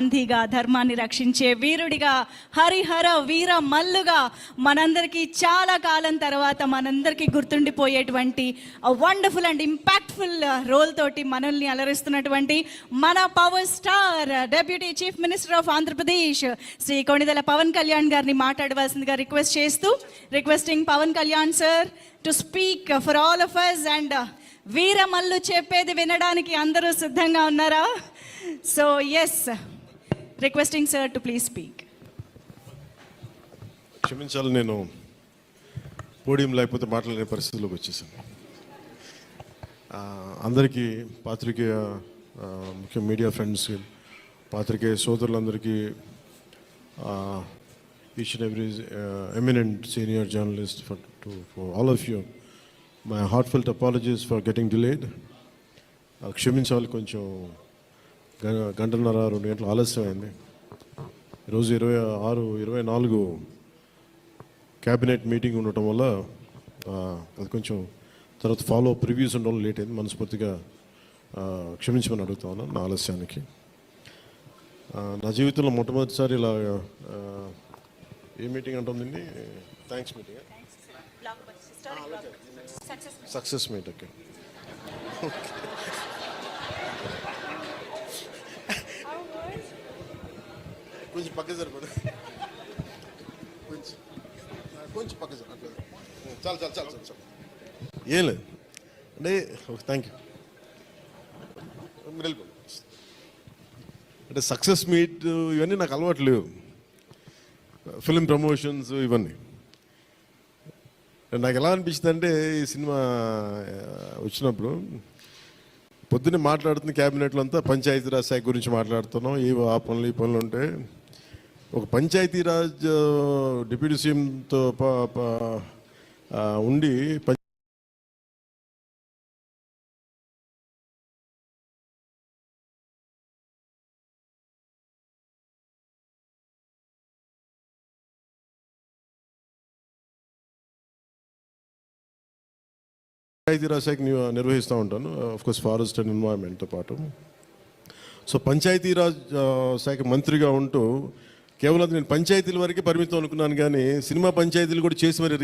గాంధీగా, ధర్మాన్ని రక్షించే వీరుడిగా, హరిహర వీర మల్లుగా మనందరికీ చాలా కాలం తర్వాత మనందరికీ గుర్తుండిపోయేటువంటి వండర్ఫుల్ అండ్ ఇంపాక్ట్ఫుల్ రోల్ తోటి మనల్ని అలరిస్తున్నటువంటి మన power star deputy chief minister of Andhra Pradesh Shri Konidela Pawan Kalyan గారిని మాట్లాడవలసిందిగా requesting Pawan Kalyan sir to speak for all of us. And Veeramallu చెప్పేది వినడానికి అందరూ సిద్ధంగా ఉన్నారా? So yes, requesting sir to please speak. క్షమించాలి, నేను పోడియం లేకపోతే మాట్లాడే పరిస్థితిలోకి వచ్చేసాను. అందరికీ పాత్రికేయ ముఖ్య మీడియా ఫ్రెండ్స్, పాత్రికేయ సోదరులందరికీ, each and every eminent senior journalist for all of you, my heartfelt apologies for getting delayed. క్షమించాలి, కొంచెం గంటన్నర 2 గంటలు ఆలస్యం అయింది. ఈరోజు 24 క్యాబినెట్ మీటింగ్ ఉండటం వల్ల అది కొంచెం తర్వాత ఫాలో అప్ రివ్యూస్ ఉండడం లేట్ అయింది. మనస్ఫూర్తిగా క్షమించమని అడుగుతా ఉన్నాను నా ఆలస్యానికి. నా జీవితంలో మొట్టమొదటిసారి ఇలా ఏ మీటింగ్ అంటుందండి? Thanks meeting, success meet. Okay, కొంచెం పక్క సరిపడు, కొంచెం పక్క సరిపడు, చాలు చాలు చాలు చాలు చాలు, ఏం లేదు అంటే. Thank you. మీరు వెళ్ళిపోండి. అంటే సక్సెస్ మీట్ ఇవన్నీ నాకు అలవాటు లేవు, ఫిల్మ్ ప్రమోషన్స్ ఇవన్నీ. నాకు ఎలా అనిపించింది అంటే, ఈ సినిమా వచ్చినప్పుడు పొద్దున్నే మాట్లాడుతున్న క్యాబినెట్లో అంతా పంచాయతీరాజ్ శాఖ గురించి మాట్లాడుతున్నాం. ఆ పనులు ఈ పనులు ఉంటే ఒక పంచాయతీరాజ్ డిప్యూటీ సీఎంతో ఉండి పంచాయతీరాజ్ శాఖ నిర్వహిస్తూ ఉంటాను, ఆఫ్కోర్స్ ఫారెస్ట్ అండ్ ఎన్వైరన్మెంట్తో పాటు. సో పంచాయతీరాజ్ శాఖ మంత్రిగా ఉంటూ కేవలం నేను పంచాయతీల వరకే పరిమితం అనుకున్నాను, కానీ సినిమా పంచాయతీలు కూడా చేసి మరి